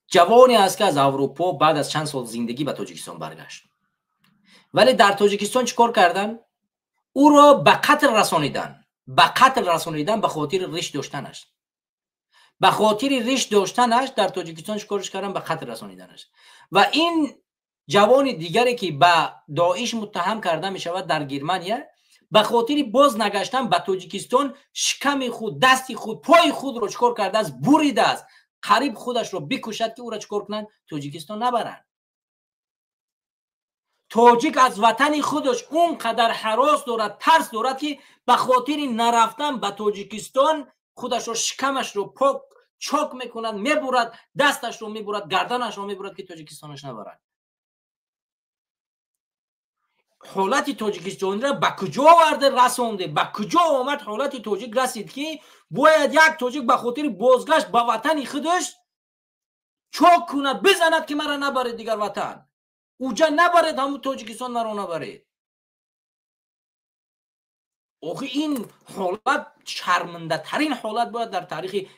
جوانی است که از اروپا بعد از چند سال زندگی به تاجیکستان برگشت، ولی در تاجیکستان چیکار کردن؟ او را به قتل رسانیدن به خاطر ریش داشتنش. به خاطر ریش داشتنش در تاجیکستان چیکارش کردن؟ به قتل رسانیدنش. و این جوان دیگری که به داعش متهم کرده می شود در گرمانیا، به خاطر باز نگشتن به تاجیکستان شکم خود، دست خود، پای خود رو چیکار کرده است؟ بریده است. قریب خودش رو بکشد که او را چیکار کنن؟ تاجیکستان نبرن. تاجیک از وطن خودش اونقدر هراس دارد، ترس دارد که به خاطر نرفتن به تاجیکستان خودش رو، شکمش رو پاک چاک میکنند، میبرد، دستش رو میبرد، گردنش رو میبرد که تاجیکستانش نبرد. حالت تاجیکستان را به کجا آورده رسانده؟ به کجا آمد حالت تاجیک رسید که باید یک تاجیک به خاطر بازگشت به وطن خودش چاک کند، بزند که مرا نبرد دیگر وطن. اوجا نبرد، همون تاجیکستان مرا نبرد. آخه این حالت شرمنده ترین حالت باید در تاریخ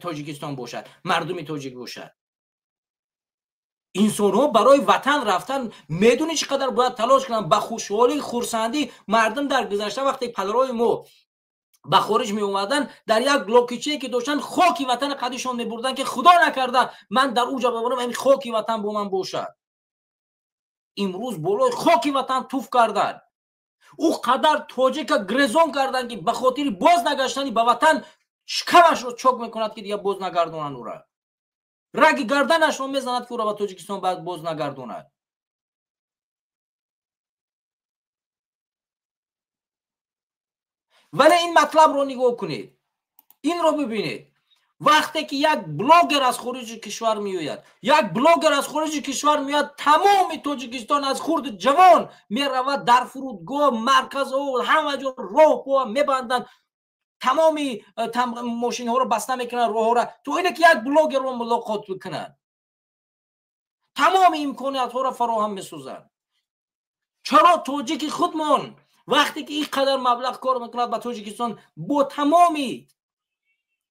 تاجیکستان باشد، مردم تاجیک باشد. انسان ها برای وطن رفتن میدونی چقدر باید تلاش کنن؟ به خوشحالی، خرسندی. مردم در گذشته وقتی پدرای ما به خارج می اومدن، در یک لوکیچه که داشتن خاکی وطن قدیشون می بردن که خدا نکرده من در اوجا بمونم، این خاکی وطن با من باشد. امروز بالای خاکی وطن توف کردن. او قدر تاجیک گریزون کردن که به خاطر باز نگشتنی به وطن شکمش رو چوک میکند که دیگه باز نگردونن. او را رگ گردنش رو میزند که او را به تاجیکستان بعد باز نگردوند. ولی این مطلب رو نگاه کنید، این رو ببینید. وقتی که یک بلاگر از خارج کشور میآید، تمام تاجیکستان از خرد جوان میرود در فرودگاه، مرکز و همه جا راه پا میبندند، تمامی ماشین ها رو بسته میکنن، راه ها رو. تو اینه که یک بلاگر رو ملاقات بکنن، تمام امکانات ها رو فراهم میسازن. چرا تاجیک خودمون وقتی که این قدر مبلغ کار میکند به تاجیکستان، با تمامی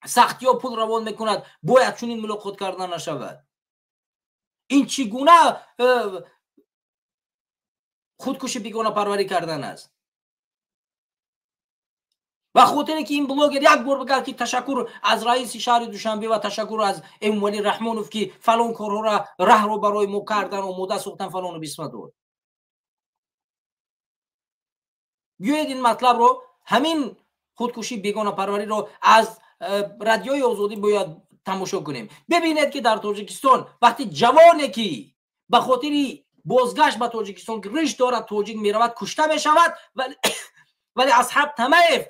سختی ها پول روان میکند، باید چنین ملاقات کردن نشود؟ این چگونه خودکشی بیگانه پروری کردن است؟ و خاطر که این بلاگر یک بار بگه که تشکر از رئیس شهر دوشنبه و تشکر از ولی رحمانوف که فلان کارها را ره رو برای ما کردن و ماده ساختن فلان و بیسمه داد. بیاید این مطلب رو، همین خودکشی بیگانه پروری رو از رادیوی آزادی باید تماشا کنیم. ببینید که در تاجیکستان وقتی جوانی که به خاطر بازگشت به تاجیکستان که ریش دارد تاجیک میرود کشته میشود، ولی اصحاب تمایف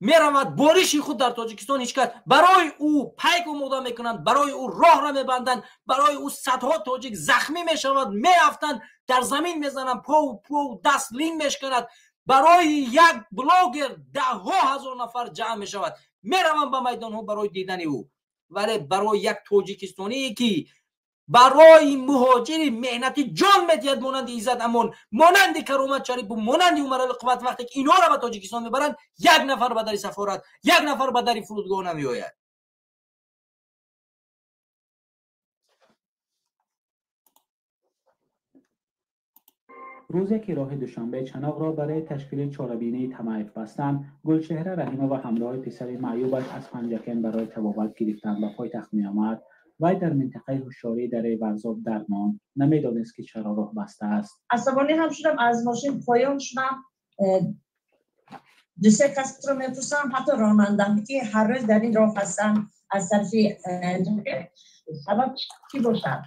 میرود بارشی خود در تاجیکستان هیچ کس برای او پیک و مودا میکنند، برای او راه را میبندند، برای او صدها تاجیک زخمی میشود، میافتند در زمین میزنند، پا دست لین میشکند. برای یک بلاگر 10,000 نفر جمع می شود، می روند به میدان ها برای دیدن او. ولی برای یک تاجیکستانی که برای مهاجر مهنتی جان میدهد، مانند عزت امان، مانند کرامت شریف و مانند عمر القوت، وقتی که اینا را به تاجیکستان میبرند، یک نفر به در سفارت، یک نفر به در فرودگاه نمی آید. روزی که راه دوشنبه چناق را برای تشکیل چهاربینی تمایف بستند، گلچهره رحیمه و همراه پسر معیوبش از پنجکن برای طبابت گرفتن و پایتخت میآمد. وی در منطقه هوشیاری دره ورزاب درمان نمیدانست که چرا راه بسته است. عصبانی هم شدم، از ماشین پایان شدم. دو سه کس رو میپرسم، حتی راننده که هر روز در این راه هستن از طرف سبب چی باشد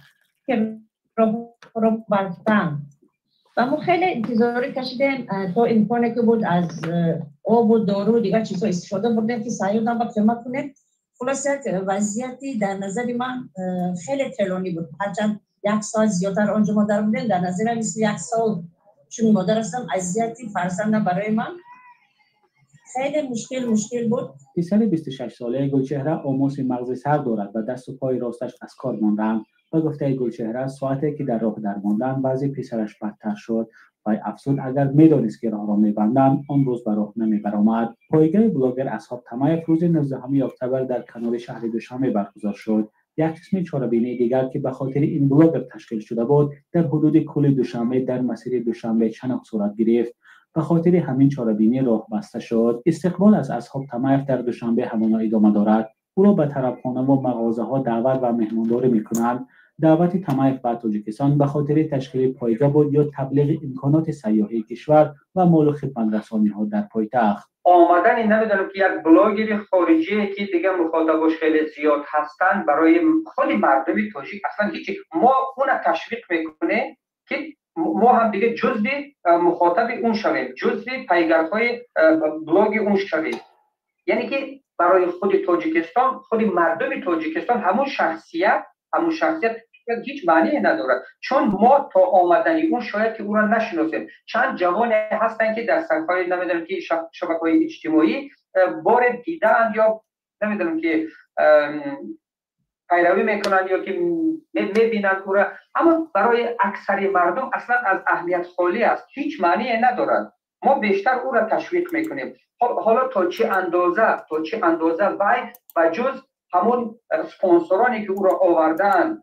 که راه بستن. و ما خیلی انتظاری کشیدیم تا امکانی که بود از آب و دارو دیگر چیزا استفاده بردیم که سعی بودم با کمک کنیم. خلاصه وضعیتی در نظر من خیلی طولانی بود، هرچند یک سال زیادتر آنجا مادر بودیم، در نظر من 21 سال چون مادر هستم، اذیتی فرزندم برای من خیلی مشکل بود. پسر 26 ساله گلچهره آموس مغز سر دارد و دست و پای راستش از کار ماندند. و گفته گلچهره ساعتی که در راه درماندن وضع پسرش بدتر شد و افسود اگر میدانست که راه را میبندند آن روز به راه نمیبرآمد. پایگاه بلاگر اصحاب تمایف روز 19 اکتبر در کنار شهر دوشنبه برگزار شد. یک قسم چهاربینی دیگر که به خاطر این بلاگر تشکیل شده بود در حدود کول دوشنبه در مسیر دوشنبه چنوق صورت گرفت. به خاطر همین چهاربینی راه بسته شد. استقبال از اصحاب تمایف در دوشنبه همانا ادامه دارد. او را به طرفخانه و مغازه ها دعوت و مهمانداری میکنند. دعوت تمایف به تاجیکستان به خاطر تشکیل پایگاه بود یا تبلیغ امکانات سیاحی کشور و مال و خدمت رسانی ها در پایتخت. آمدن نمیدونم که یک بلاگر خارجی که دیگه مخاطبش خیلی زیاد هستند برای خود مردم تاجیک اصلا هیچ، ما اون تشویق میکنه که ما هم دیگه جزء مخاطب اون شویم، جزء پیگرهای بلاگ اون شویم. یعنی که برای خود تاجیکستان، خود مردم تاجیکستان همون شخصیت هیچ معنی ندارد، چون ما تا آمدنی اون شاید که او را نشناسیم. چند جوان هستن که در سایت‌های نمیدونم که شبکه‌های اجتماعی بار دیدن یا نمیدونم که پیروی میکنن یا که میبینن او را، اما برای اکثر مردم اصلا از اهمیت خالی است، هیچ معنی ندارد. ما بیشتر او را تشویق میکنیم. حالا تا چه اندازه وای و جز همون سپانسرانی که او را آوردن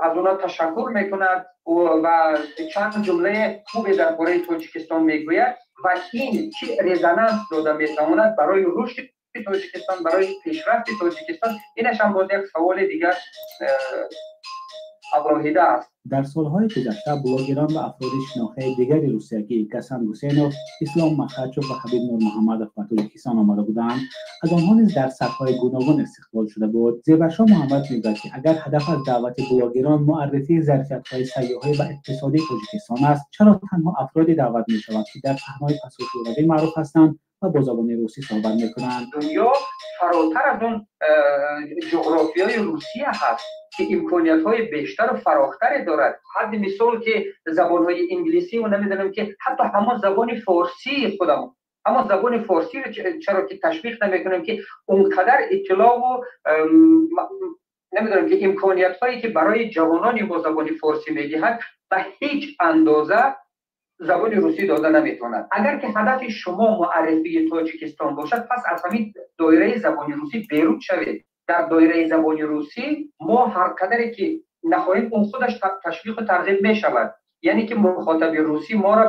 از اونا تشکر میکند و چند جمله خوبی درباره تاجیکستان میگوید و این چه رزونانس داده میتواند برای رشد تاجیکستان، برای پیشرفت تاجیکستان. اینش هم باز یک سوال دیگر ابراهیده است. در سالهای گذشته بلاگران و افراد شناخته دیگر روسیایی کسان حسینوف، اسلام مخرچوف و حبیب نور محمد به تاجیکستان آمده بودند. از آنها نیز در سطح‌های گوناگون استقبال شده بود. زیورشاه محمد میگوید که اگر هدف از دعوت بلاگران معرفی ظرفیت‌های سیاحی و اقتصادی تاجیکستان است، چرا تنها افرادی دعوت می‌شوند که در صحنه‌های پس‌الشوروی معروف هستند و با زبان روسی صحبت می‌کنند؟ دنیا فراتر از اون جغرافیای روسیه هست که امکانیت‌های بیشتر و فراختری دارد. حد مثال که زبان‌های انگلیسی و نمیدونم که حتی همون زبان فارسی خودمون، اما زبان فارسی رو چرا که تشویق نمی‌کنیم که اونقدر اطلاع و نمیدونم که امکانیت‌هایی که برای جوانانی با زبان فارسی می‌دهند و هیچ اندازه زبان روسی داده نمیتواند. اگر که هدف شما معرفی تاجیکستان باشد، پس از همین دایره زبان روسی بیرون شوید. در دایره زبان روسی ما هر قدری که نخواهیم اون خودش تشویق و ترغیب میشود. یعنی که مخاطب روسی ما را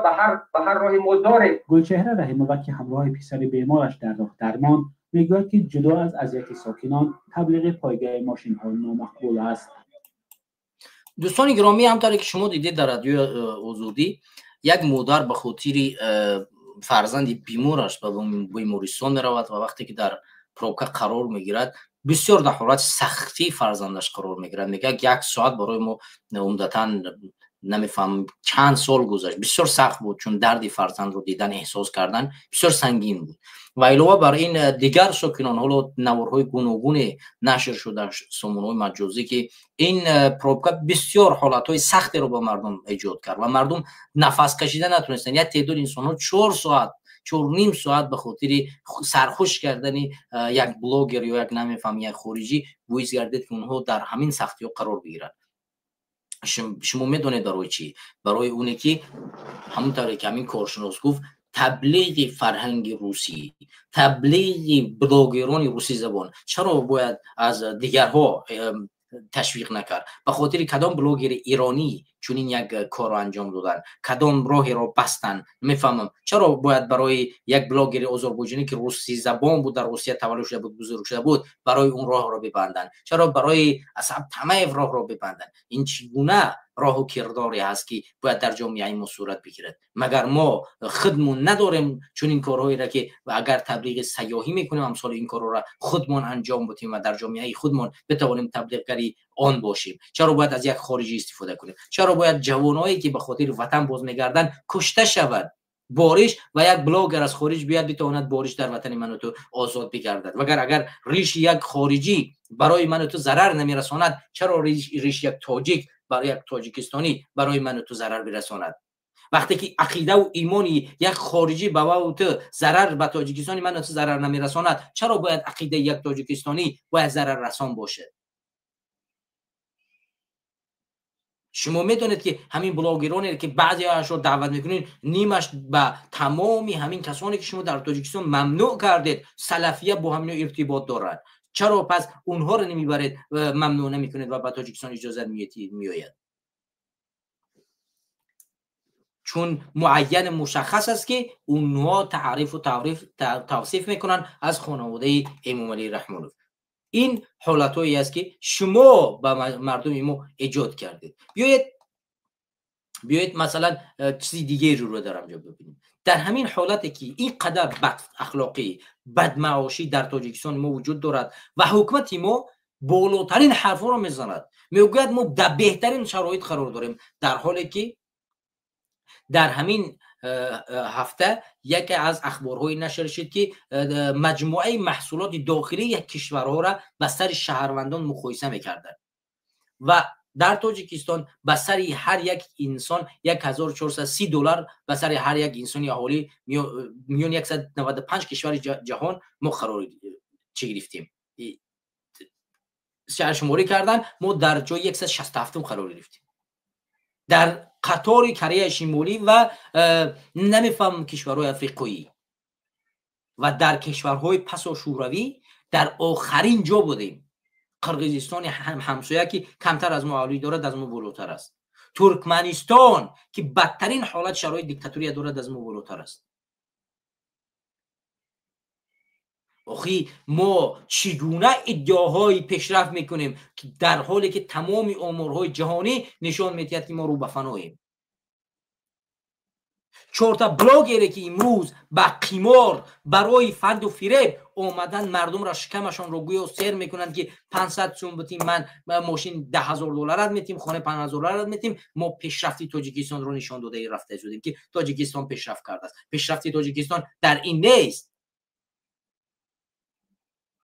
به هر راه ما داره. گلچهره رحیم‌آور که همراه پسر بیمارش در راه درمان میگوید که جدا از اذیت ساکنان، تبلیغ پایگاه ماشین‌ها نامقبول است. دوستان گرامی، همونطوری که شما دیدید در رادیو آزادی، یک مادر به خاطر فرزند بیمارش به بیمارستان میرود و وقتی که در پروکه قرار میگیرد بسیار در حالت سختی فرزندش قرار میگیرد. میگه یک ساعت برای ما عمدتاً نمیفهم چند سال گذشت، بسیار سخت بود، چون دردی فرزند رو دیدن، احساس کردن بسیار سنگین بود. و علاوه بر این دیگر ساکنان، حالا نوارهای گوناگون نشر شده سامانه‌های مجازی که این پروبکا بسیار حالتهای سختی رو به مردم ایجاد کرد و مردم نفس کشیدن نتونستن. یک تعداد انسان‌ها 4.5 ساعت به خاطر سرخوش کردن یک بلاگر یا یک نمیفهم یک خارجی باعث گردید که اونها در همین سختی‌ها قرار بگیرند. شما میدونید برای چی؟ برای اونه که همونطوری که همین کارشناس گفت، تبلیغ فرهنگ روسی، تبلیغ بلاگران روسی زبان. چرا باید از دیگرها تشویق نکرد؟ به خاطر کدام بلاگر ایرانی چون این یک کار رو انجام دادن، کدام راهی رو بستن؟ میفهمم چرا باید برای یک بلاگر آذربایجانی که روسی زبان بود، در روسیه تولد شده بود، بزرگ شده بود، برای اون راه رو ببندن؟ چرا برای اصحاب تمایف راه رو ببندن؟ این چگونه راه و کرداری هست که باید در جامعه ما صورت بگیرد؟ مگر ما خودمون نداریم چون این کارهایی را که اگر تبلیغ سیاحی میکنیم امثال این کارها را خودمون انجام بدیم و در جامعه خودمون بتوانیم تبلیغگری آن باشیم؟ چرا باید از یک خارجی استفاده کنیم؟ چرا باید جوانایی که به خاطر وطن باز میگردن کشته شود بارش و یک بلاگر از خارج بیاد بتواند بارش در وطن من و تو آزاد بگردد؟ اگر ریش یک خارجی برای من و تو ضرر نمیرساند، چرا ریش یک تاجیک برای یک تاجیکستانی برای من و تو ضرر برساند؟ وقتی که عقیده و ایمانی یک خارجی به من و تو ضرر به تاجیکستانی من و تو ضرر نمیرساند، چرا باید عقیده یک تاجیکستانی باید ضرر رسان باشه؟ شما میدونید که همین بلاگرانی که بعضی هاش رو دعوت میکنین، نیمش به تمامی همین کسانی که شما در تاجیکستان ممنوع کردید سلفیه با همین ارتباط دارند. چرا پس اونها رو نمیبرید و ممنوع نمیکنید و به تاجیکستان اجازه میآید؟ چون معین مشخص است که اونها تعریف و توصیف میکنن از خانواده امام علی رحمه الله. این حالتایی است که شما به مردم ما ایجاد کردید. بیایید مثلا چیزی دیگه رو در اینجا ببینیم. در همین حالتی که این قدر بد اخلاقی، بد معاشی در تاجیکستان ما وجود دارد و حکومت ما بالاترین حرفا رو میزند، میگوید ما در بهترین شرایط قرار داریم، در حالی که در همین هفته یکی از اخبارهای نشر شد که مجموعه محصولات داخلی یک کشورها را به سر شهروندان مقایسه میکردند و در تاجیکستان به سر هر یک انسان $1430 به سر هر یک انسان اهالی میون 195 کشور جهان ما قرار گرفتیم. شماری کردن ما در جای 167 قرار گرفتیم، در قطار کره شمالی و نمیفهم کشورهای افریقایی و در کشورهای پسا شوروی در آخرین جا بودیم. قرقیزستان همسایه که کمتر از ما اهالی دارد از ما بالاتر است. ترکمنستان که بدترین حالت شرایط دیکتاتوری دارد از ما بالاتر است. آخی ما چگونه ادعاهای پیشرفت میکنیم که در حالی که تمام آمارهای جهانی نشان میدهد که ما رو به فناییم. 4 تا بلاگری که امروز با قمار برای فند و فریب اومدن مردم را شکمشان رو گویا سیر میکنن که 500 سوم بتیم، من ماشین $10,000 میتیم، خانه $5,000 میتیم. ما پیشرفتی تاجیکستان رو نشان داده رفته شدیم که تاجیکستان پیشرفت کرده است. پیشرفتی تاجیکستان در این نیست